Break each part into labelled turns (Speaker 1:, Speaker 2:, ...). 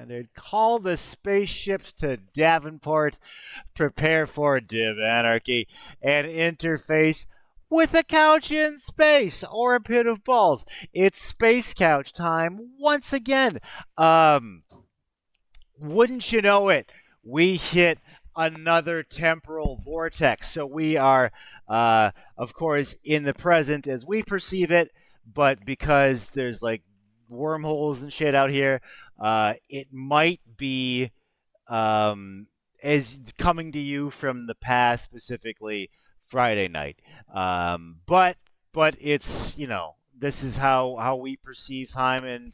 Speaker 1: standard. Call the spaceships to Davenport. Prepare for div anarchy and interface with a couch in space or a pit of balls. It's space couch time once again. Wouldn't you know it? We hit another temporal vortex. So we are, of course, in the present as we perceive it, but because there's like wormholes and shit out here, it might be as coming to you from the past, specifically Friday night. But it's, this is how we perceive time, and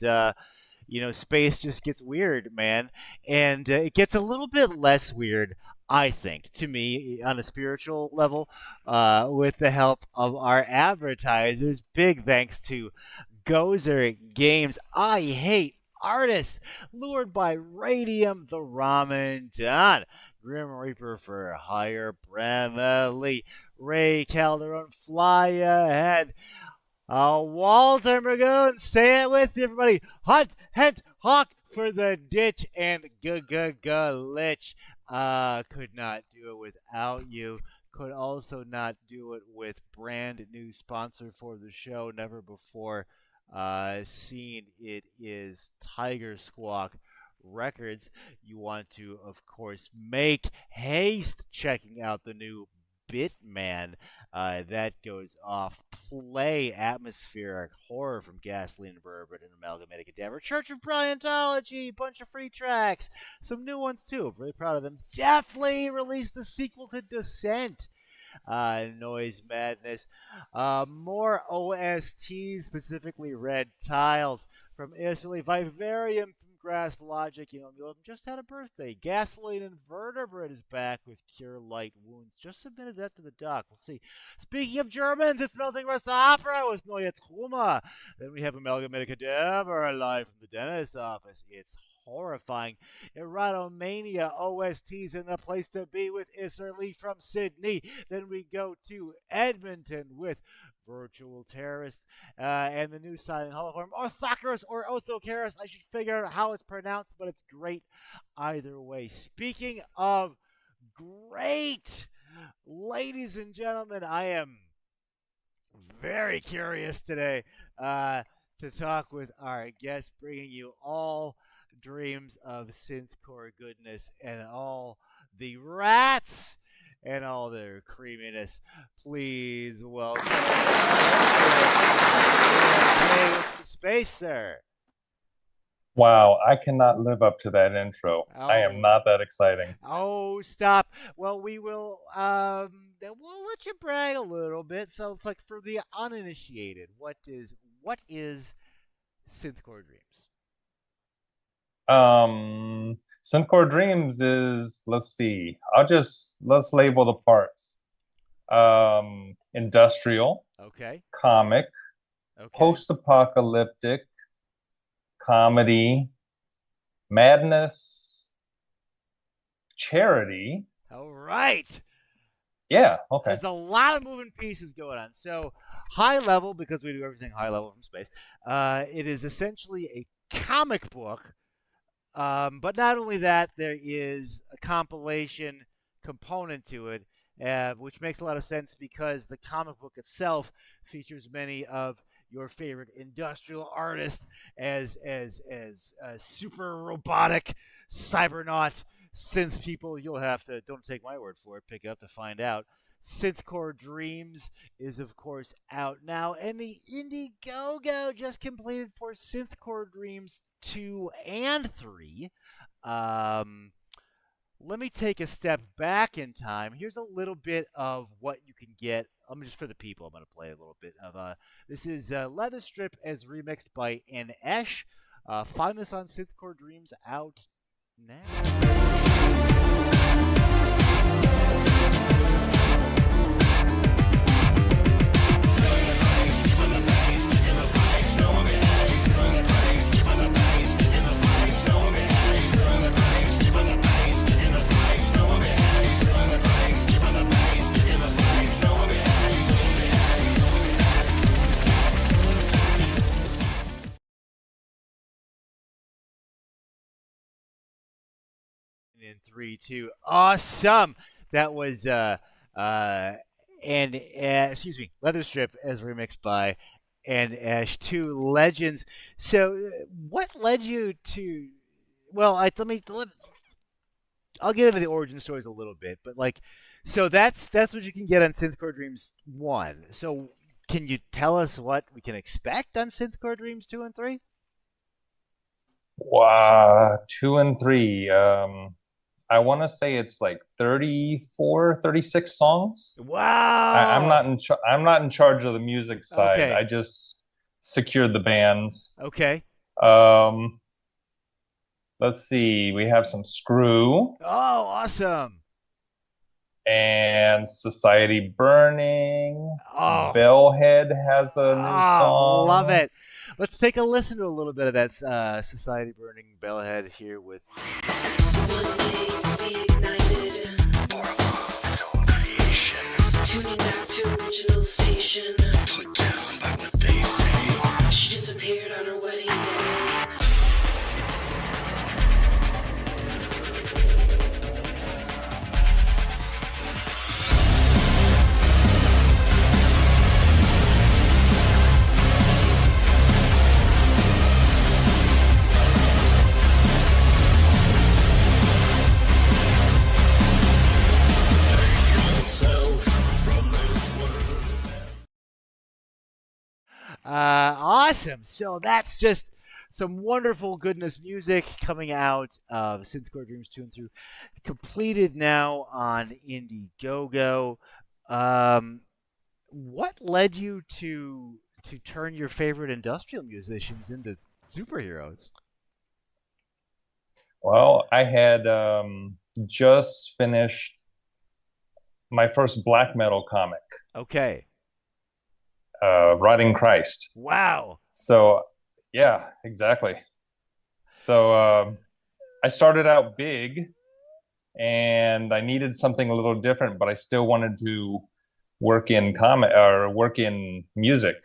Speaker 1: space just gets weird, man. And it gets a little bit less weird, I think, to me, on a spiritual level, with the help of our advertisers. Big thanks to Gozer Games. I hate artists. Lured by Radium, the Ramen Don. Grim Reaper for Hire, Bramley, Ray Calderon, Fly Ahead. Walter Magoon, say it with you, everybody. Hunt, Hent, Hawk for the ditch, and Glitch. Could not do it without you. Could also not do it with brand new sponsor for the show, never before seen. It is Tiger Squawk Records. You want to, of course, make haste checking out the new Bitman. That goes off. Play atmospheric horror from Gasoline Bourbon and Amalgamated Cadaver. Church of Bryantology, bunch of free tracks. Some new ones too. I'm really proud of them. Definitely released the sequel to Descent. Noise Madness. More OSTs, specifically Red Tiles from Italy. Vivarium from Grasp Logic. Just had a birthday. Gasoline and Vertebrate is back with Cure Light Wounds. Just submitted that to the doc. We'll see. Speaking of Germans, it's Melting Rust Opera with Neue Truma. Then we have Amalgamated Cadaver live from the dentist's office. It's horrifying. Erotomania OSTs in the place to be with Isserly from Sydney. Then we go to Edmonton with Virtual Terrorist and the new Silent Holoform. Orthocarus or Othocarus. I should figure out how it's pronounced, but it's great either way. Speaking of great, ladies and gentlemen, I am very curious today to talk with our guest, bringing you all dreams of synthcore goodness and all the rats and all their creaminess. Please welcome Hey, welcome to space, sir.
Speaker 2: Wow, I cannot live up to that intro. I am not that exciting.
Speaker 1: Oh, stop. Well, we'll let you brag a little bit. So it's like, for the uninitiated, what is Synthcore Dreams?
Speaker 2: Synthcore Dreams is, let's label the parts. Industrial.
Speaker 1: Okay.
Speaker 2: Comic.
Speaker 1: Okay.
Speaker 2: Post-apocalyptic. Comedy. Madness. Charity.
Speaker 1: All right.
Speaker 2: Yeah, okay.
Speaker 1: There's a lot of moving pieces going on. So, high level, because we do everything high level from space, it is essentially a comic book. But not only that, there is a compilation component to it, which makes a lot of sense because the comic book itself features many of your favorite industrial artists as super robotic cybernaut synth people. You'll have to, don't take my word for it, pick it up to find out. Synthcore Dreams is, of course, out now, and the Indiegogo just completed for Synthcore Dreams 2 and 3. Let me take a step back in time. Here's a little bit of what you can get. Just for the people, I'm going to play a little bit of this is Leather Strip as remixed by N-Esh. Find this on Synthcore Dreams, out now. in 3-2. Awesome. That was uh and excuse me, Leather Strip as remixed by and Ash, two legends. So, what led you to? Well, I'll get into the origin stories a little bit, but like, so that's what you can get on Synthcore Dreams 1. So, can you tell us what we can expect on Synthcore Dreams 2 and 3?
Speaker 2: Wow, 2 and 3. I want to say it's like 34, 36 songs. I'm not
Speaker 1: Wow.
Speaker 2: I'm not in charge of the music side.
Speaker 1: Okay.
Speaker 2: I just secured the bands.
Speaker 1: Okay.
Speaker 2: Um, let's see. We have some Screw
Speaker 1: Oh, awesome.
Speaker 2: and Society Burning.
Speaker 1: Oh,
Speaker 2: Bellhead has a new
Speaker 1: love
Speaker 2: song.
Speaker 1: it. Let's take a listen to a little bit of that Society Burning Bellhead here with.
Speaker 3: One day to be ignited. Its own creation. Tuning back to original station. Put down by what they say. She disappeared on her wedding day.
Speaker 1: Awesome. So that's just some wonderful goodness music coming out of Synthcore Dreams 2 and 3, completed now on Indiegogo. Um, what led you to turn your favorite industrial musicians into superheroes?
Speaker 2: Well, I had just finished my first black metal comic,
Speaker 1: Okay.
Speaker 2: Rotting Christ.
Speaker 1: Wow.
Speaker 2: So, yeah, exactly. So, I started out big and I needed something a little different, but I still wanted to work in comic or work in music.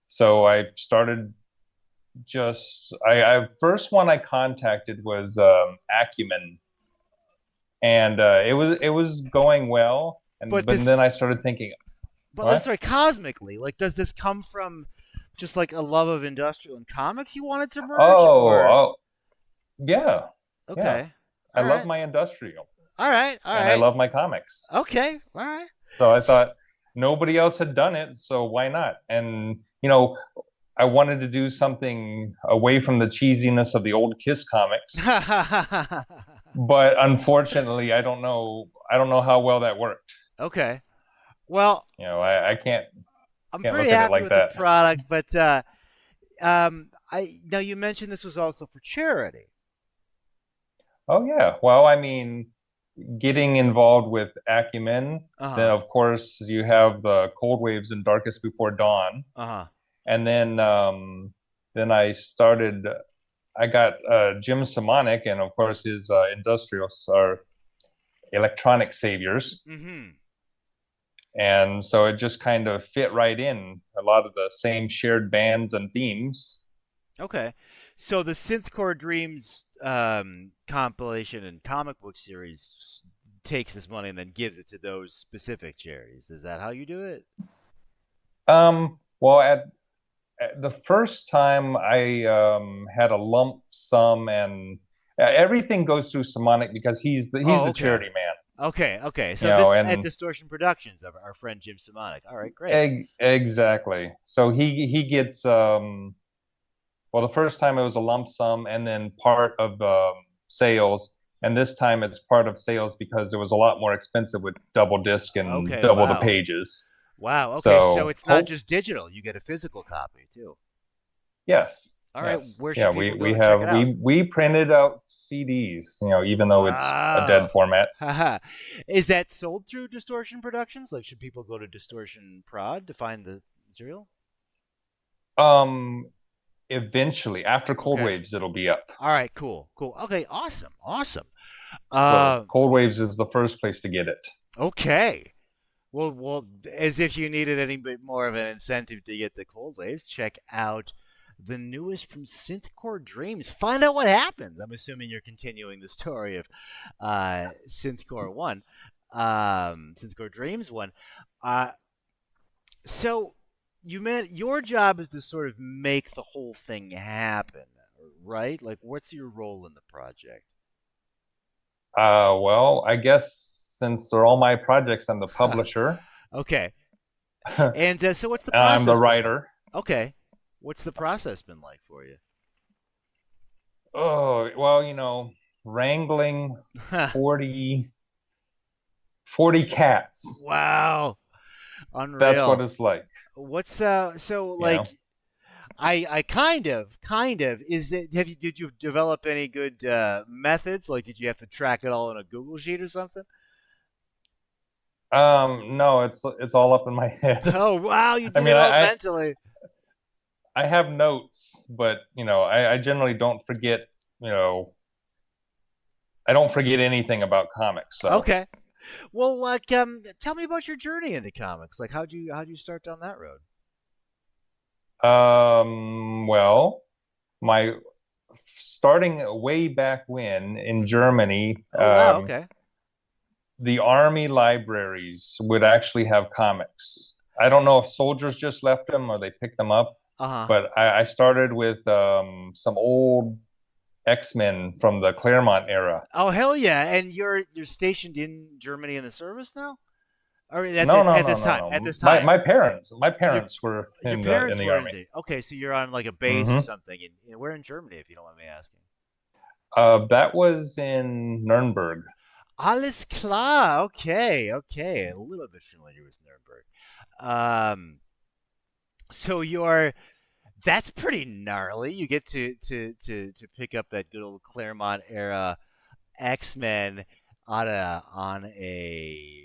Speaker 2: So I started I first one I contacted was Acumen, and it was going well,
Speaker 1: But
Speaker 2: but
Speaker 1: this
Speaker 2: then I started thinking,
Speaker 1: but I'm
Speaker 2: what?
Speaker 1: sorry, cosmically, like does this come from just like a love of industrial and comics you wanted to merge or
Speaker 2: Oh, yeah, yeah.
Speaker 1: okay.
Speaker 2: I
Speaker 1: All
Speaker 2: love
Speaker 1: right.
Speaker 2: my industrial
Speaker 1: All right. All
Speaker 2: and I
Speaker 1: right.
Speaker 2: love my comics.
Speaker 1: Okay. All right.
Speaker 2: So I thought nobody else had done it, so why not? And I wanted to do something away from the cheesiness of the old Kiss comics, but unfortunately, I don't know how well that worked.
Speaker 1: Okay. Well,
Speaker 2: I
Speaker 1: I'm
Speaker 2: can't
Speaker 1: pretty
Speaker 2: look at it
Speaker 1: happy
Speaker 2: like
Speaker 1: with the
Speaker 2: that.
Speaker 1: product, but I now you mentioned this was also for charity.
Speaker 2: Oh yeah. Well, I mean, getting involved with Acumen,
Speaker 1: Uh
Speaker 2: then
Speaker 1: huh.
Speaker 2: of course you have the Cold Waves and Darkest Before Dawn,
Speaker 1: Uh huh.
Speaker 2: and then I got Jim Simonic, and of course his industrials are electronic saviors.
Speaker 1: Mm-hmm.
Speaker 2: And so it just kind of fit right in a lot of the same shared bands and themes.
Speaker 1: Okay. So the Synthcore Dreams compilation and comic book series takes this money and then gives it to those specific charities. Is that how you do it?
Speaker 2: Well, at the first time I had a lump sum, and everything goes through Simonic because he's
Speaker 1: Oh,
Speaker 2: the
Speaker 1: okay.
Speaker 2: charity man,
Speaker 1: Okay, okay. So this is at
Speaker 2: and
Speaker 1: Distortion Productions of our friend Jim Simonic. All right, great.
Speaker 2: exactly. So he gets well, the first time it was a lump sum and then part of sales, and this time it's part of sales because it was a lot more expensive with double disc and
Speaker 1: Okay,
Speaker 2: double the
Speaker 1: wow.
Speaker 2: pages.
Speaker 1: Wow, okay. So
Speaker 2: So
Speaker 1: it's not
Speaker 2: hope
Speaker 1: just digital. You get a physical copy too.
Speaker 2: Yes,
Speaker 1: All right,
Speaker 2: yes,
Speaker 1: where
Speaker 2: yeah.
Speaker 1: should people go to check it out?
Speaker 2: We printed out CDs, even though it's a dead
Speaker 1: Wow.
Speaker 2: format.
Speaker 1: Haha. Is that sold through Distortion Productions? Like should people go to Distortion Prod to find the material?
Speaker 2: Um, Eventually, after Cold
Speaker 1: Okay.
Speaker 2: Waves, it'll be up.
Speaker 1: All right, cool. Cool. Okay, awesome. Awesome.
Speaker 2: So
Speaker 1: Uh
Speaker 2: Cold Waves is the first place to get it.
Speaker 1: okay. Well, as if you needed any bit more of an incentive to get the cold waves, check out the newest from Synthcore Dreams. Find out what happens. I'm assuming you're continuing the story of Synthcore 1, Synthcore Dreams 1. Uh, so you meant your job is to sort of make the whole thing happen, right? Like, what's your role in the project?
Speaker 2: Well, I guess since they're all my projects, I'm the publisher
Speaker 1: Okay. And so what's the
Speaker 2: and I'm the
Speaker 1: process been like?
Speaker 2: writer.
Speaker 1: Okay. What's the process been like for you?
Speaker 2: Oh, well, wrangling 40, 40 cats.
Speaker 1: Wow.
Speaker 2: That's what
Speaker 1: Unreal.
Speaker 2: it's like,
Speaker 1: What's so
Speaker 2: you
Speaker 1: like
Speaker 2: know.
Speaker 1: I kind of is it have you did you develop any good methods? Like did you have to track it all in a Google sheet or something?
Speaker 2: No, it's all up in my head.
Speaker 1: Oh wow, you
Speaker 2: I
Speaker 1: did
Speaker 2: mean,
Speaker 1: it all mentally.
Speaker 2: I have notes, but I generally don't forget, you know, I don't forget anything about comics. So,
Speaker 1: Okay. Well, like tell me about your journey into comics. Like how'd you start down that road?
Speaker 2: well, my starting way back when in Germany,
Speaker 1: Oh wow, okay.
Speaker 2: the army libraries would actually have comics. I don't know if soldiers just left them or they picked them up,
Speaker 1: Uh-huh.
Speaker 2: but I started with some old X-Men from the Claremont era.
Speaker 1: Oh hell yeah. And you're stationed in Germany in the service now? Or
Speaker 2: No, no,
Speaker 1: at
Speaker 2: no,
Speaker 1: this
Speaker 2: no,
Speaker 1: time.
Speaker 2: no.
Speaker 1: At this
Speaker 2: My
Speaker 1: time.
Speaker 2: my parents, my
Speaker 1: Your
Speaker 2: parents were
Speaker 1: your
Speaker 2: in
Speaker 1: parents
Speaker 2: the
Speaker 1: were in
Speaker 2: army.
Speaker 1: the okay, so you're on like a base or
Speaker 2: Hmm.
Speaker 1: something. And where in Germany, if you don't mind me asking?
Speaker 2: That was in Nuremberg.
Speaker 1: Alles klar. Okay, okay. A little bit familiar with Nuremberg. Um, so you're that's pretty gnarly. You get to pick up that good old Claremont era X-Men on a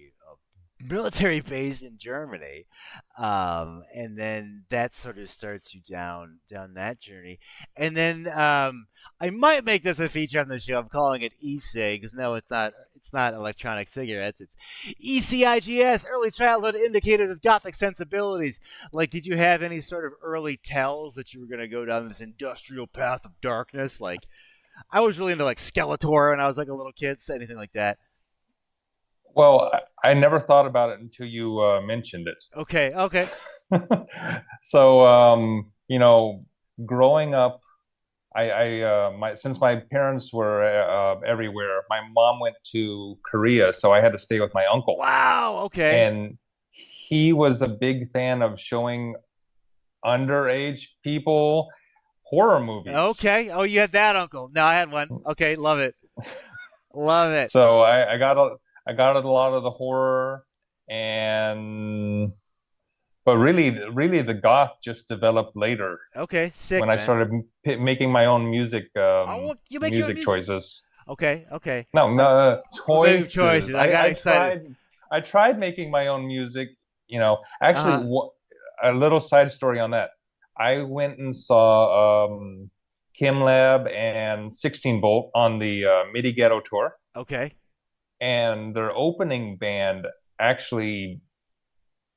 Speaker 1: military base in Germany, and then that sort of starts you down that journey. And then I might make this a feature on the show. I'm calling it e-cig because no, it's not. It's not electronic cigarettes. It's ECIGS, early childhood indicators of gothic sensibilities. Like, did you have any sort of early tells that you were going to go down this industrial path of darkness? Like, I was really into like Skeletor when I was like a little kid, so anything like that.
Speaker 2: Well, I never thought about it until you mentioned it.
Speaker 1: Okay, okay.
Speaker 2: So, growing up, my since my parents were everywhere, my mom went to Korea, so I had to stay with my uncle,
Speaker 1: Wow, okay.
Speaker 2: and he was a big fan of showing underage people horror movies.
Speaker 1: Okay. Oh, you had that uncle. No, I had one. Okay, love it. Love it.
Speaker 2: So I got a lot of the horror, and but really the goth just developed later
Speaker 1: Okay,
Speaker 2: when
Speaker 1: sick,
Speaker 2: I
Speaker 1: man.
Speaker 2: started making my own
Speaker 1: Oh, well, you make your own
Speaker 2: music
Speaker 1: music.
Speaker 2: choices.
Speaker 1: Okay, okay.
Speaker 2: No, no
Speaker 1: Oh, maybe
Speaker 2: choices.
Speaker 1: choices. I got excited.
Speaker 2: I tried making my own music. Actually,
Speaker 1: Uh-huh.
Speaker 2: a little side story on that. I went and saw Kim Lab and 16 Volt on the MIDI Ghetto tour,
Speaker 1: Okay.
Speaker 2: and their opening band actually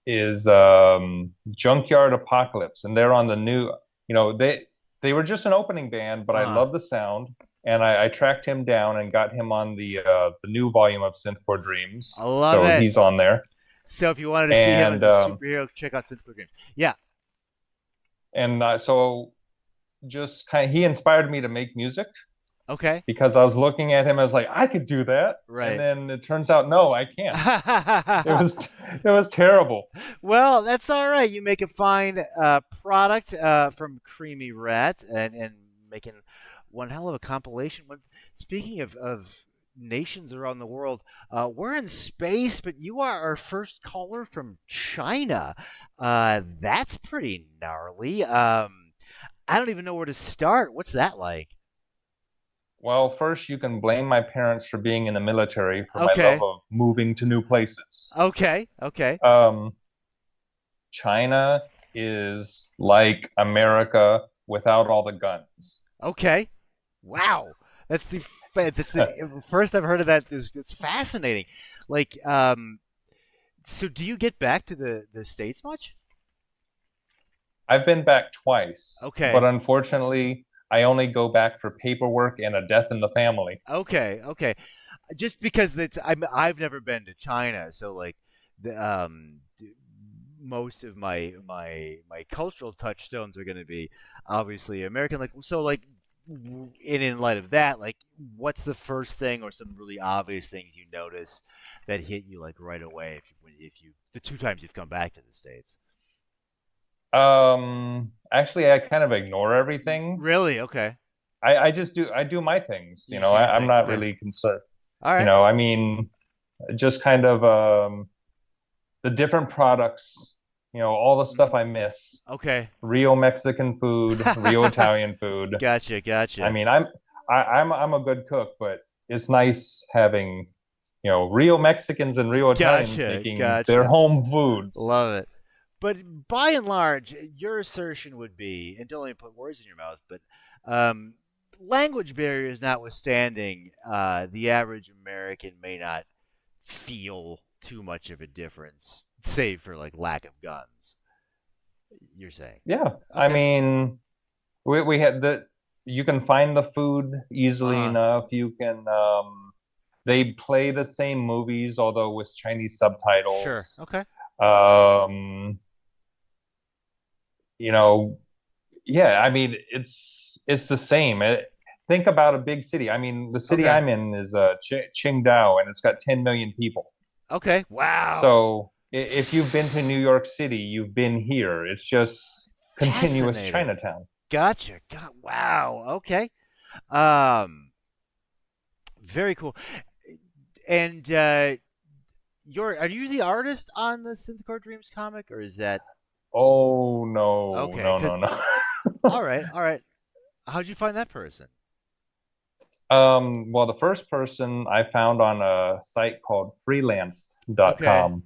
Speaker 2: is Junkyard Apocalypse, and they're on the new. They were just an opening band, but I
Speaker 1: Uh-huh.
Speaker 2: love the sound, and I tracked him down and got him on the new volume of Synthcore Dreams.
Speaker 1: I love
Speaker 2: So
Speaker 1: it.
Speaker 2: he's on there,
Speaker 1: So if you wanted to see him as
Speaker 2: and
Speaker 1: a superhero, check out Synthcore Dreams. Yeah.
Speaker 2: so just kind of he inspired me to make music
Speaker 1: Okay.
Speaker 2: because I was looking at him as like I could do that, and
Speaker 1: Right.
Speaker 2: then it turns out no, I can't. It was it was terrible.
Speaker 1: Well, that's all right. You make a fine product from Creamy Rat and making one hell of a compilation. Speaking of nations around the world, we're in space, but you are our first caller from China. That's pretty gnarly. I don't even know where to start. What's that like?
Speaker 2: Well, first you can blame my parents for being in the military for my love
Speaker 1: Okay.
Speaker 2: of moving to new places.
Speaker 1: Okay. Okay.
Speaker 2: Um, China is like America without all the guns.
Speaker 1: Okay. Wow. That's the first I've heard of that. It's fascinating. Like, so do you get back to the states much?
Speaker 2: I've been back twice, but
Speaker 1: Okay.
Speaker 2: unfortunately, I only go back for paperwork and a death in the family.
Speaker 1: Okay. Okay. Just because I've never been to China, so like the most of my cultural touchstones are going to be obviously American. Like so, like in light of that, like what's the first thing or some really obvious things you notice that hit you like right away if you the two times you've come back to the States?
Speaker 2: Actually, I kind of ignore everything.
Speaker 1: Really? Okay.
Speaker 2: I just do my things.
Speaker 1: You just do your
Speaker 2: I'm
Speaker 1: thing.
Speaker 2: not
Speaker 1: Okay.
Speaker 2: really concerned.
Speaker 1: All right.
Speaker 2: I mean, just kind of the different products, all the stuff I miss.
Speaker 1: Okay.
Speaker 2: Real Mexican food, real Italian food.
Speaker 1: Gotcha.
Speaker 2: I
Speaker 1: Gotcha.
Speaker 2: mean, I'm a good cook, but it's nice having, real Mexicans and real Italians
Speaker 1: Gotcha.
Speaker 2: making their
Speaker 1: Gotcha.
Speaker 2: home foods.
Speaker 1: Love it. But by and large, your assertion would be, and don't let me put words in your mouth, but um, language barriers notwithstanding, the average American may not feel too much of a difference, save for like lack of guns. You're saying,
Speaker 2: Yeah, I
Speaker 1: okay,
Speaker 2: mean, we had you can find the food easily
Speaker 1: uh huh,
Speaker 2: enough. They play the same movies, although with Chinese
Speaker 1: sure,
Speaker 2: subtitles.
Speaker 1: okay,
Speaker 2: Um, you know, yeah, I mean, it's the same. Think about a big city. I mean, the city
Speaker 1: okay,
Speaker 2: I'm in is Qingdao, and it's got 10 million people.
Speaker 1: okay. Wow,
Speaker 2: So if you've been to New York City, you've been here. It's just continuous
Speaker 1: fascinating.
Speaker 2: Chinatown.
Speaker 1: Gotcha. Wow. Okay. Um, very cool. And are you the artist on the Synthcore Dreams comic, or is that
Speaker 2: Oh no,
Speaker 1: okay?
Speaker 2: no,
Speaker 1: Because
Speaker 2: no, no.
Speaker 1: all right, all right. How'd you find that person?
Speaker 2: Well, the first person I found on a site called
Speaker 1: Okay.
Speaker 2: freelance.com,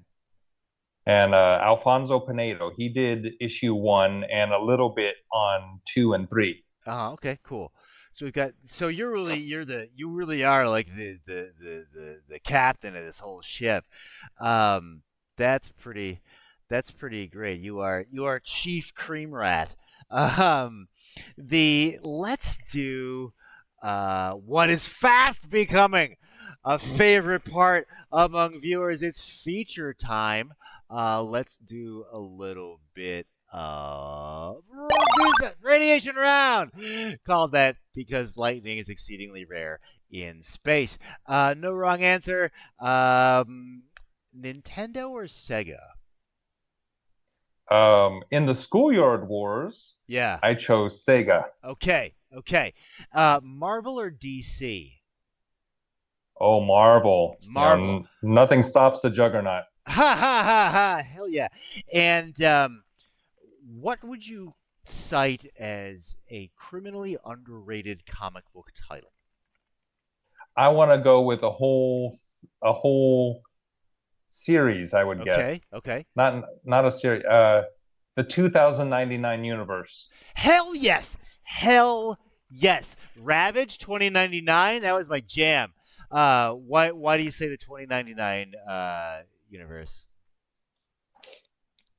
Speaker 2: and Alfonso Pinedo, he did issue one and a little bit on two and three.
Speaker 1: Okay. Cool. So we've got. So you really are like the captain of this whole ship. Um, that's pretty. That's pretty great. You are Chief Cream Rat. Um, the let's do what is fast becoming a favorite part among viewers. It's feature time. Let's do a little bit of radiation round. Called that because lightning is exceedingly rare in space. No wrong answer. Nintendo or Sega?
Speaker 2: In the Schoolyard Wars,
Speaker 1: Yeah.
Speaker 2: I chose Sega.
Speaker 1: Okay. Okay. Marvel or DC?
Speaker 2: Oh, Marvel.
Speaker 1: Marvel.
Speaker 2: Nothing stops the Juggernaut.
Speaker 1: Ha ha ha ha! Hell yeah! And what would you cite as a criminally underrated comic book title?
Speaker 2: I want to go with a whole series, I would
Speaker 1: Okay.
Speaker 2: guess.
Speaker 1: Okay.
Speaker 2: Not a series. The 2099 universe.
Speaker 1: Hell yes! Hell yes! Ravage 2099. That was my jam. Why do you say the 2099 universe?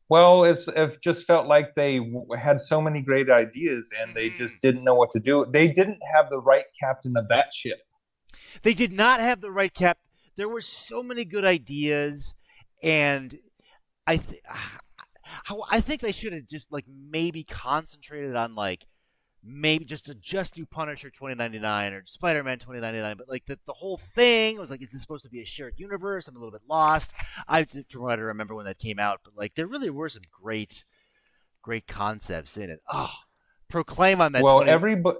Speaker 2: Well, it just felt like they had so many great ideas and they
Speaker 1: Mm-hmm.
Speaker 2: just didn't know what to do. They didn't have the right captain of that ship.
Speaker 1: They did not have the right cap. There were so many good ideas, and I th- I think they should have just like maybe concentrated on like maybe just do Punisher 2099 or Spider Man 2099, but like the whole thing was like, is this supposed to be a shared universe? I'm a little bit lost. From what I remember when that came out, but like there really were some great concepts in it. Oh, Proclaim on that
Speaker 2: Well,
Speaker 1: 20.
Speaker 2: everybody.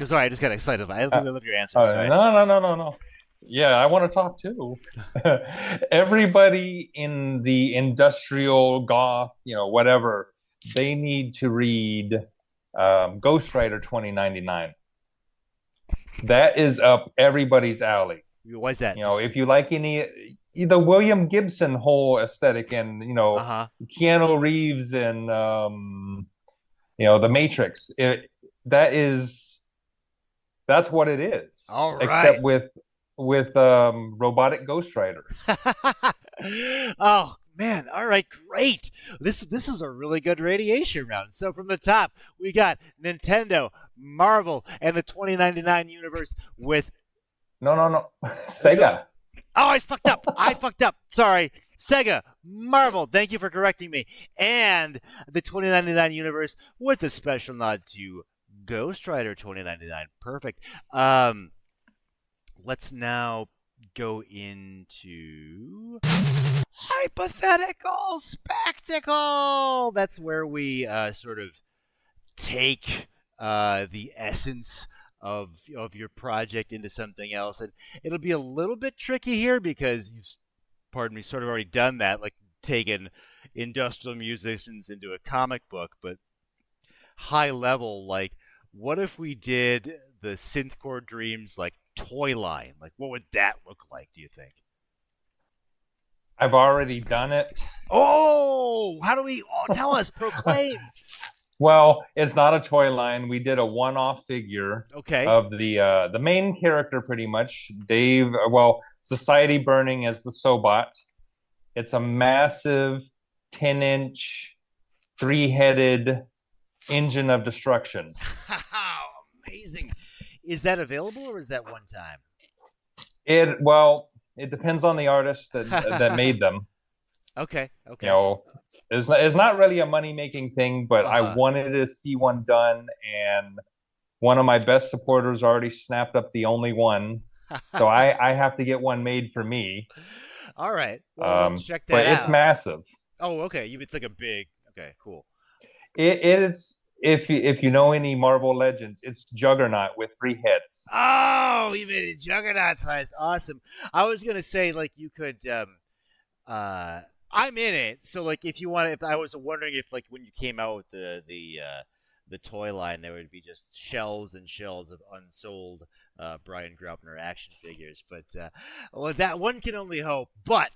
Speaker 1: Sorry, I just got excited. I
Speaker 2: Uh,
Speaker 1: love your answer. Sorry.
Speaker 2: no, no, no, no, no. Yeah, I want to talk too. Everybody in the industrial goth, whatever, they need to read Ghost Rider 2099. That is up everybody's alley.
Speaker 1: Why is that? Just
Speaker 2: If you like the William Gibson whole aesthetic and,
Speaker 1: uh-huh.
Speaker 2: Keanu Reeves and, The Matrix, that is that's what it is,
Speaker 1: All
Speaker 2: except
Speaker 1: right.
Speaker 2: with robotic Ghost Rider.
Speaker 1: Oh Man, all right, great. This is a really good radiation round. So from the top, we got Nintendo, Marvel, and the 2099 universe with
Speaker 2: No, no, no.
Speaker 1: no.
Speaker 2: Sega.
Speaker 1: Oh, I fucked up. I fucked up. Sorry. Sega, Marvel. Thank you for correcting me. And the 2099 universe with a special nod to Ghost Rider 2099. Perfect. Let's now go into hypothetical spectacle. That's where we sort of take the essence of your project into something else, and it'll be a little bit tricky here because you've, pardon me, sort of already done that, like taken industrial musicians into a comic book, but high level, like what if we did the Synthcore Dreams like toy line? Like what would that look like, do you think?
Speaker 2: I've already done it.
Speaker 1: Oh, how do we tell us, proclaim?
Speaker 2: Well, it's not a toy line. We did a one-off figure
Speaker 1: Okay.
Speaker 2: of the main character, pretty much, Dave. Well, Society Burning as the Sobot. It's a massive 10-inch, three-headed engine of destruction.
Speaker 1: Amazing. Is that available or is that one time?
Speaker 2: It depends on the artist that made them.
Speaker 1: Okay.
Speaker 2: You know, it's not really a money-making thing, but I
Speaker 1: Uh-huh.
Speaker 2: wanted to see one done, and one of my best supporters already snapped up the only one, so I have to get one made for me.
Speaker 1: All right. Well, we'll check that
Speaker 2: But it's
Speaker 1: out.
Speaker 2: massive.
Speaker 1: Oh, okay. It's like a big. Okay, cool.
Speaker 2: It's if you know any Marvel Legends, it's Juggernaut with three heads.
Speaker 1: Oh, you made it juggernaut sized. Awesome. I was gonna say like you could. Uh, I'm in it. So like if you want, if I was wondering if like when you came out with the toy line, there would be just shelves and shelves of unsold Brian Graupner action figures. But well, that one can only hope. But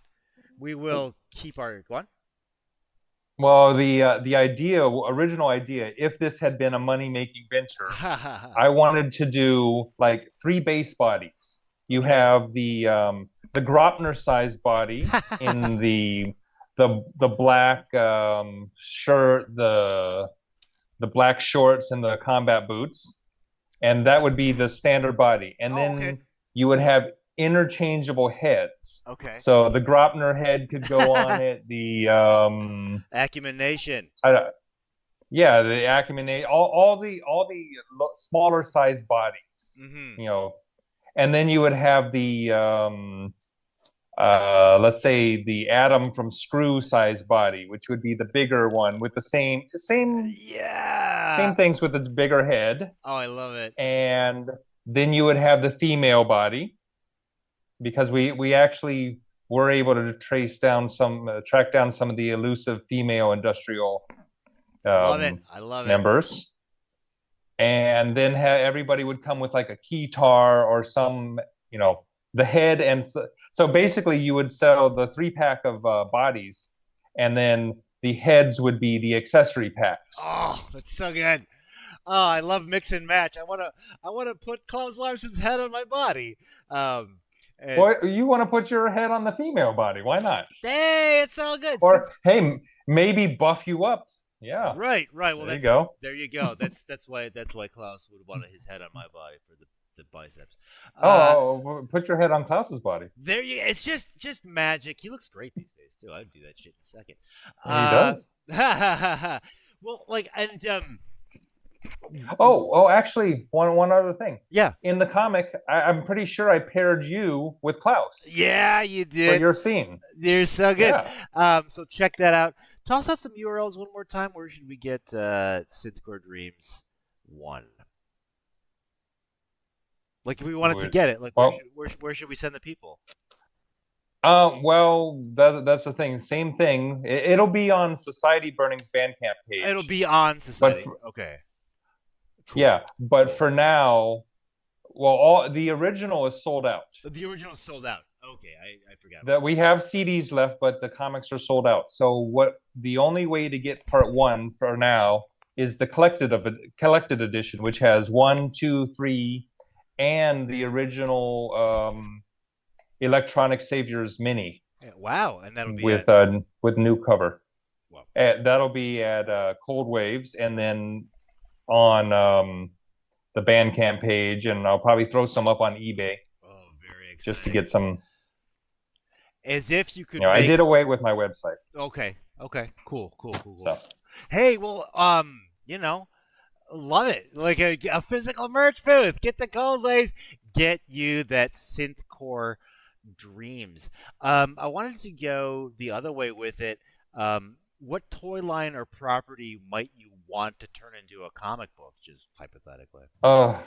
Speaker 1: we will keep our go on.
Speaker 2: Well, the original idea, if this had been a money-making venture, I wanted to do like three base bodies. You
Speaker 1: Okay.
Speaker 2: have the Graupner size body in the black shirt, the black shorts, and the combat boots, and that would be the standard body. And
Speaker 1: Oh, okay.
Speaker 2: then you would have interchangeable heads.
Speaker 1: Okay.
Speaker 2: So the Graupner head could go on it. The
Speaker 1: Acumen Nation.
Speaker 2: I, yeah, the Acumen, all the smaller size bodies,
Speaker 1: Mm-hmm.
Speaker 2: you know, and then you would have the let's say the Atom from Screw size body, which would be the bigger one with the same
Speaker 1: Yeah.
Speaker 2: things with the bigger head,
Speaker 1: Oh, I love it.
Speaker 2: and then you would have the female body, because we actually were able to track down some of the elusive female industrial
Speaker 1: Love it. I love it.
Speaker 2: members, and then everybody would come with like a keytar or some, the head, and so basically you would sell the 3-pack of bodies, and then the heads would be the accessory packs.
Speaker 1: Oh, that's so good. Oh, I love mix and match. I wanna put Klaus Larson's head on my body. And
Speaker 2: Or you want to put your head on the female body? Why not?
Speaker 1: hey, it's all good.
Speaker 2: Or hey, maybe buff you up. Yeah,
Speaker 1: Right, right. Well,
Speaker 2: there you
Speaker 1: that's
Speaker 2: go.
Speaker 1: there you go. That's why Klaus would want his head on my body for the biceps.
Speaker 2: Oh, put your head on Klaus's body.
Speaker 1: There you. It's just magic. He looks great these days too. I'd do that shit in a second.
Speaker 2: He does.
Speaker 1: Well, like and
Speaker 2: Oh, actually, one other thing.
Speaker 1: yeah,
Speaker 2: In the comic, I'm pretty sure I paired you with Klaus
Speaker 1: yeah, you
Speaker 2: for
Speaker 1: did.
Speaker 2: your scene.
Speaker 1: You're so good.
Speaker 2: Yeah.
Speaker 1: So check that out. Toss out some URLs one more time. Where should we get Synthcore Dreams 1? Like if we wanted to get it, like
Speaker 2: Well,
Speaker 1: where should we send the people?
Speaker 2: that's the thing. Same thing. It'll be on Society Burning's Bandcamp page.
Speaker 1: It'll be on Society. Okay. Cool.
Speaker 2: Yeah, but for now, all the original is sold out.
Speaker 1: The original sold out. Okay, I forgot.
Speaker 2: That we have CDs left, but the comics are sold out. So the only way to get part 1 for now is the collected edition, which has 1, 2, 3, and the original Electronic Saviors mini.
Speaker 1: Yeah, wow, and that'll be at
Speaker 2: with new cover.
Speaker 1: well.
Speaker 2: That'll be at Cold Waves, and then on the Bandcamp page, and I'll probably throw some up on eBay
Speaker 1: Oh, very
Speaker 2: just to
Speaker 1: exciting.
Speaker 2: get some.
Speaker 1: As if you could
Speaker 2: I
Speaker 1: make.
Speaker 2: did away with my website,
Speaker 1: Okay. Okay. Cool. Cool. Cool. Cool.
Speaker 2: so
Speaker 1: Hey, well, love it. Like a physical merch booth. Get the cold lays. Get you that synthcore dreams. I wanted to go the other way with it. What toy line or property might you want to turn into a comic book, just hypothetically?
Speaker 2: oh,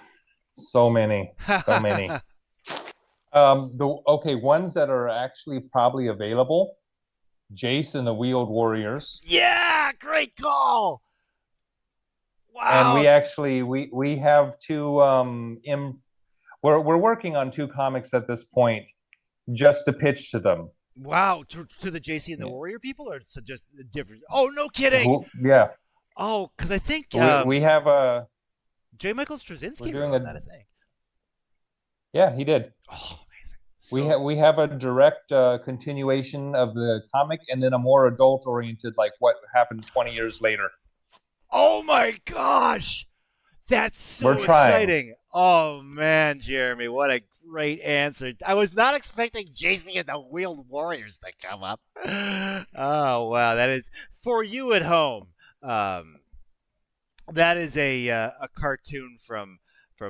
Speaker 2: so many, so many. The okay ones that are actually probably available. Jason the Wheeled Warriors,
Speaker 1: Yeah, great call.
Speaker 2: and
Speaker 1: Wow.
Speaker 2: we have two we're working on two comics at this point just to pitch to them.
Speaker 1: Wow, to the JC and the
Speaker 2: Yeah.
Speaker 1: Warrior people, or so just different? Oh, no kidding.
Speaker 2: Yeah,
Speaker 1: Oh, because I think
Speaker 2: we have a
Speaker 1: J. Michael
Speaker 2: we're
Speaker 1: Straczynski
Speaker 2: doing
Speaker 1: wrote
Speaker 2: a
Speaker 1: that. I think.
Speaker 2: yeah, he did.
Speaker 1: Oh, amazing.
Speaker 2: We have a direct continuation of the comic, and then a more adult oriented, like what happened 20 years later.
Speaker 1: Oh my gosh, that's so
Speaker 2: We're trying.
Speaker 1: exciting. Oh man, Jeremy, what a great answer. I was not expecting JC and the Wheeled Warriors to come up. Oh wow, that is for you at home. Um, that is a cartoon from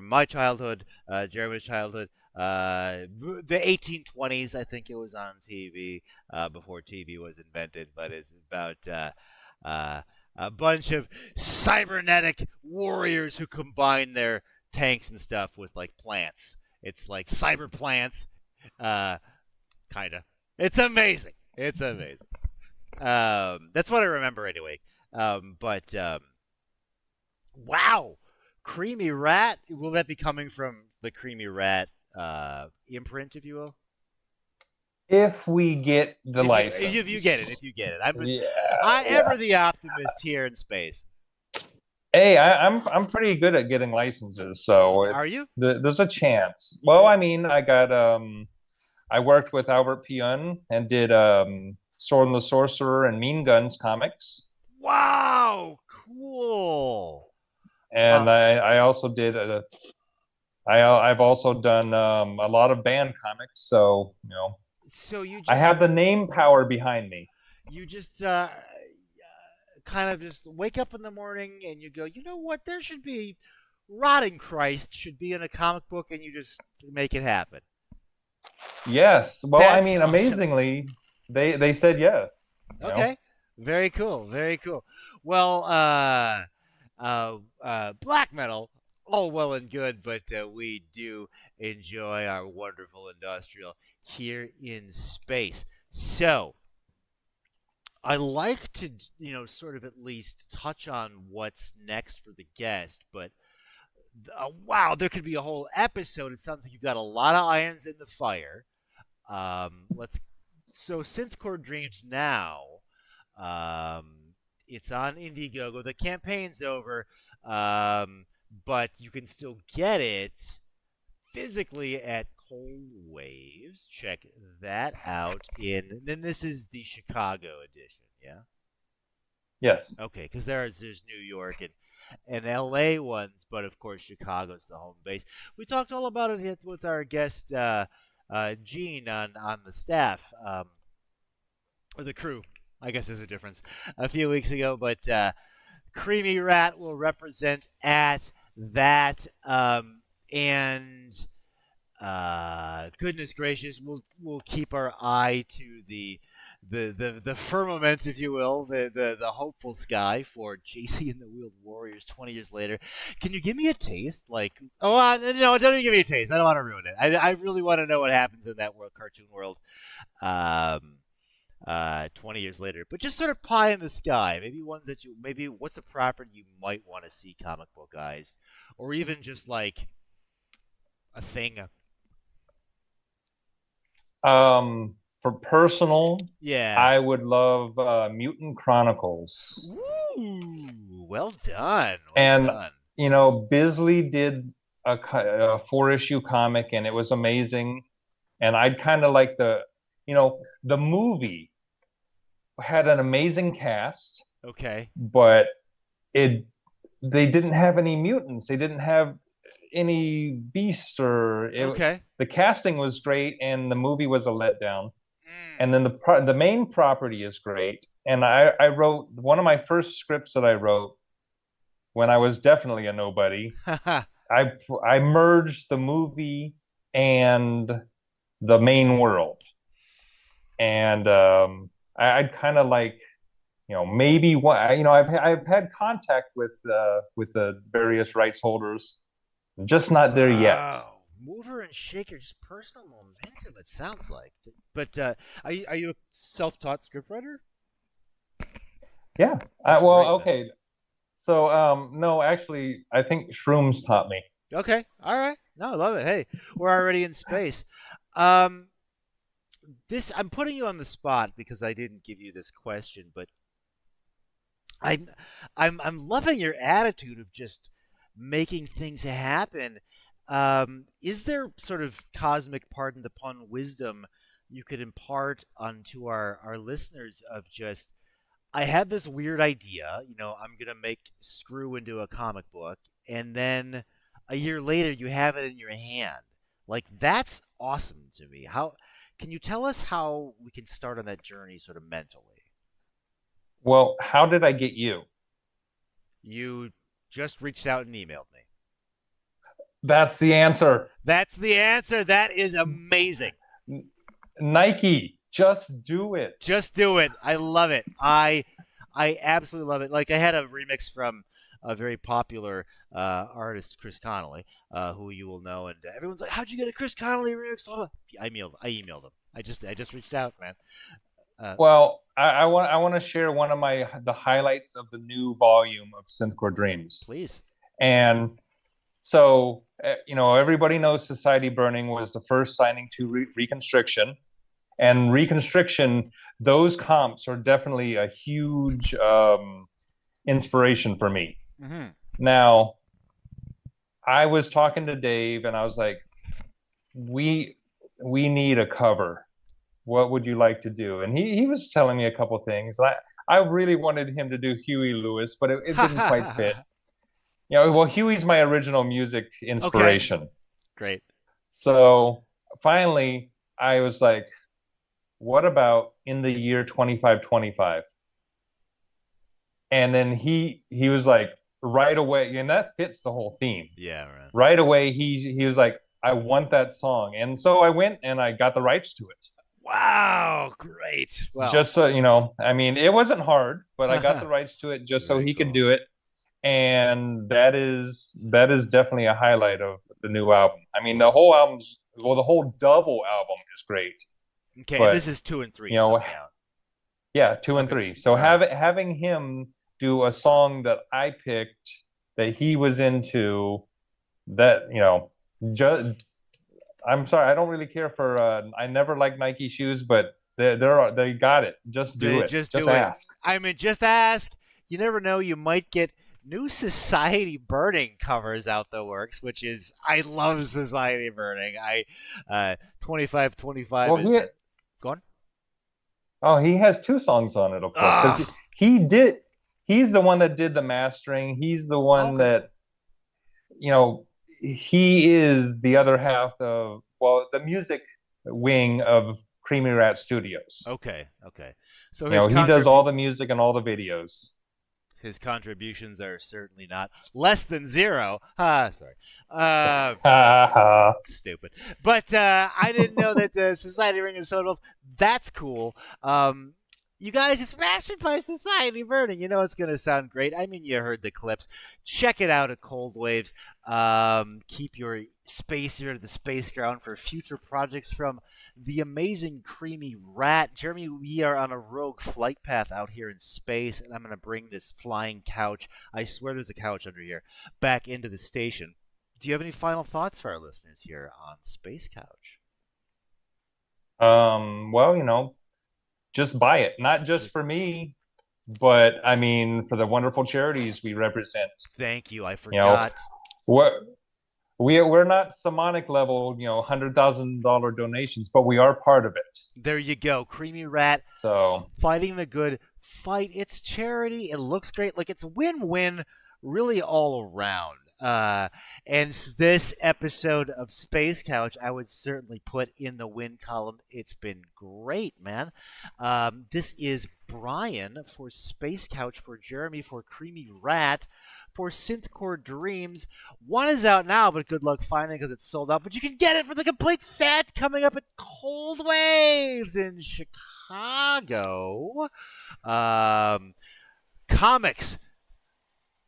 Speaker 1: my childhood, Jeremy's childhood, the 1820s. I think it was on TV before TV was invented, but it's about uh, a bunch of cybernetic warriors who combine their tanks and stuff with like plants. It's like cyber plants, uh, kind of. It's amazing. It's amazing. That's what I remember anyway. But wow, Creamy Rat. Will that be coming from the Creamy Rat imprint, if you will?
Speaker 2: If we get the license.
Speaker 1: If you get it, if you get it.
Speaker 2: Yeah,
Speaker 1: Ever the optimist here in space.
Speaker 2: Hey, I'm pretty good at getting licenses, so
Speaker 1: Are you?
Speaker 2: there's a chance. Well, I mean, I worked with Albert Pionn and did Sword and the Sorcerer and Mean Guns comics,
Speaker 1: Wow, cool.
Speaker 2: and I also did I've also done a lot of band comics, so
Speaker 1: So you
Speaker 2: I
Speaker 1: just
Speaker 2: have the name power behind me.
Speaker 1: you just kind of just wake up in the morning and you go, you know what? There should be Rotting Christ should be in a comic book, and you just make it happen.
Speaker 2: Yes, well, I
Speaker 1: That's
Speaker 2: mean,
Speaker 1: awesome.
Speaker 2: amazingly, they said yes.
Speaker 1: Okay. Very cool. Very cool. Well, black metal, all well and good, but we do enjoy our wonderful industrial here in space. So I like to, sort of at least touch on what's next for the guest, but wow, there could be a whole episode. It sounds like you've got a lot of irons in the fire. Let's so Synthcore Dreams now. It's on Indiegogo. The campaign's over, but you can still get it physically at Cold Waves. Check that out. Then this is the Chicago edition. Yeah.
Speaker 2: Yes.
Speaker 1: Okay, because there's New York and L.A. ones, but of course Chicago's the home base. We talked all about it with our guest Gene on the staff or the crew. I guess there's a difference a few weeks ago, but Creamy Rat will represent at that, and goodness gracious, we'll keep our eye to the firmament, if you will, the hopeful sky for JC and the Wheeled Warriors 20 years later. Can you give me a taste? Like, no, don't even give me a taste. I don't want to ruin it. I really want to know what happens in that cartoon world. 20 years later, but just sort of pie in the sky. Maybe what's a property you might want to see comic book guys, or even just like a thing.
Speaker 2: For personal,
Speaker 1: Yeah.
Speaker 2: I would love Mutant Chronicles.
Speaker 1: Ooh, well done.
Speaker 2: And
Speaker 1: done.
Speaker 2: Bisley did a 4-issue comic, and it was amazing. And I'd kind of like the movie had an amazing cast,
Speaker 1: Okay.
Speaker 2: but it they didn't have any mutants. They didn't have any beasts
Speaker 1: Okay.
Speaker 2: the casting was great and the movie was a letdown.
Speaker 1: Mm.
Speaker 2: And then the main property is great. And I wrote one of my first scripts that I wrote when I was definitely a nobody. I I merged the movie and the main world. And I'd kind of like, maybe what I've had contact with the various rights holders, just not there yet.
Speaker 1: Wow. Mover and shaker, just personal momentum. It sounds like. But are you a self-taught scriptwriter?
Speaker 2: Yeah.
Speaker 1: That's
Speaker 2: Well,
Speaker 1: great, man.
Speaker 2: okay. So no, actually, I think Shrooms taught me.
Speaker 1: Okay. All right. No, I love it. Hey, we're already in space. Um, this I'm putting you on the spot because I didn't give you this question, but I'm I'm loving your attitude of just making things happen. Is there sort of cosmic pardon the pun wisdom you could impart onto our listeners of just I had this weird idea, I'm gonna make Screw into a comic book, and then a year later you have it in your hand. Like that's awesome to me. How can you tell us how we can start on that journey sort of mentally?
Speaker 2: Well, how did I get you?
Speaker 1: You just reached out and emailed me.
Speaker 2: That's the answer.
Speaker 1: That's the answer. That is amazing.
Speaker 2: Nike, just do it.
Speaker 1: Just do it. I love it. I absolutely love it. Like I had a remix from a very popular artist, Chris Connolly, who you will know, and everyone's like, "How'd you get a Chris Connolly remix?" I emailed him. I just reached out, man. Uh,
Speaker 2: Well, I want to share one of the highlights of the new volume of Synthcore Dreams.
Speaker 1: please.
Speaker 2: And so, everybody knows Society Burning was the first signing to Reconstriction. And Reconstriction, those comps are definitely a huge inspiration for me.
Speaker 1: Hmm.
Speaker 2: Now, I was talking to Dave and I was like, we need a cover. What would you like to do? And he was telling me a couple things. I really wanted him to do Huey Lewis, but it didn't quite fit. Well, Huey's my original music
Speaker 1: Okay.
Speaker 2: inspiration.
Speaker 1: Great.
Speaker 2: So finally, I was like, what about in the year 2525? And then he was like, right away, and that fits the whole theme.
Speaker 1: Yeah, man.
Speaker 2: Right away, he was like, I want that song. And so I went and I got the rights to it.
Speaker 1: Wow. Great. Well,
Speaker 2: Just so I mean, it wasn't hard, but I got the rights to it just so
Speaker 1: very
Speaker 2: he could
Speaker 1: cool.
Speaker 2: do it. And that is definitely a highlight of the new album. I mean, the whole double album is great,
Speaker 1: Okay, and this
Speaker 2: but
Speaker 1: is two and
Speaker 2: you
Speaker 1: three
Speaker 2: know,
Speaker 1: coming out.
Speaker 2: yeah, two and
Speaker 1: Okay.
Speaker 2: three. So
Speaker 1: All right.
Speaker 2: having him do a song that I picked that he was into, that just I'm sorry, I don't really care for. I never liked Nike shoes, but they got it. Just do it.
Speaker 1: Just
Speaker 2: Just
Speaker 1: do it.
Speaker 2: ask.
Speaker 1: I mean, just ask. You never know. You might get new Society Burning covers out the works, which is I love Society Burning. 2525
Speaker 2: Well,
Speaker 1: is go on.
Speaker 2: he has two songs on it, of course, because
Speaker 1: Ah,
Speaker 2: he did. He's the one that did the mastering. He's the one
Speaker 1: okay,
Speaker 2: that you know. He is the other half of the music wing of Creamy Rat Studios.
Speaker 1: okay. So his
Speaker 2: He does all
Speaker 1: contribute
Speaker 2: the music and all the videos.
Speaker 1: his contributions are certainly not less than zero. Ah, sorry. Uh,
Speaker 2: Ha ha.
Speaker 1: Stupid. But I didn't know that the Society Ring is so. That's cool. You guys, it's mastered by Society Burning. You know it's going to sound great. I mean, you heard the clips. Check it out at Cold Waves. Keep your space here at the Space Ground for future projects from the amazing Creamy Rat. Jeremy, we are on a rogue flight path out here in space, and I'm going to bring this flying couch. I swear there's a couch under here. Back into the station. Do you have any final thoughts for our listeners here on Space Couch?
Speaker 2: Well, just buy it. Not just for me, but I mean for the wonderful charities we represent.
Speaker 1: Thank you. I
Speaker 2: You know,
Speaker 1: forgot.
Speaker 2: what we're not Simonic level, $100,000 donations, but we are part of it.
Speaker 1: There you go. Creamy Rat
Speaker 2: So
Speaker 1: fighting the good fight. It's charity. It looks great. Like it's win-win really all around. And this episode of Space Couch, I would certainly put in the win column. It's been great, man. This is Brian for Space Couch, for Jeremy, for Creamy Rat, for Synthcore Dreams. One is out now, but good luck finding it because it's sold out. But you can get it for the complete set coming up at Cold Waves in Chicago. Comics.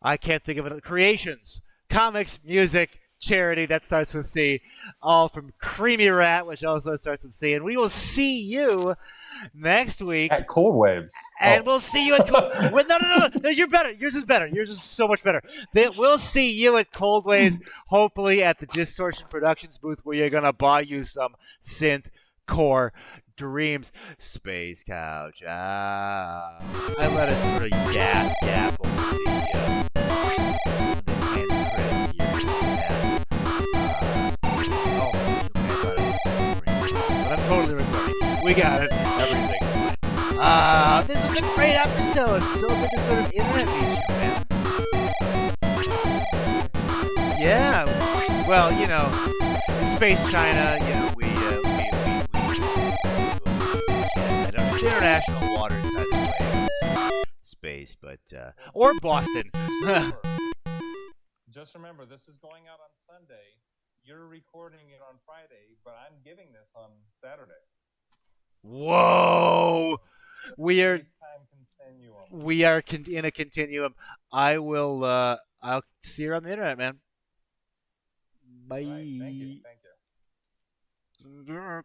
Speaker 1: I can't think of it. Creations, comics, music, charity. That starts with C. All from Creamy Rat, which also starts with C. And we will see you next week.
Speaker 2: at Cold Waves.
Speaker 1: And we'll see you at Cold. No, you're better. Yours is better. Yours is so much better. We'll see you at Cold Waves, hopefully at the Distortion Productions booth, where you're gonna buy you some Synthcore Dreams. Space Couch. I let us sort of gap over the end credits here. But I'm totally recording. We got it. Everything fine. This was a great episode. So good to sort of internet meet you, man. Yeah. Well, in Space China, I don't know, it's international waters, I think, space, but or Boston.
Speaker 2: Just remember, this is going out on Sunday. You're recording it on Friday, but I'm giving this on Saturday.
Speaker 1: Whoa! We are
Speaker 2: Space-time continuum.
Speaker 1: in a continuum. I'll see you on the internet, man. Bye.
Speaker 2: All right, thank you.
Speaker 1: Yeah.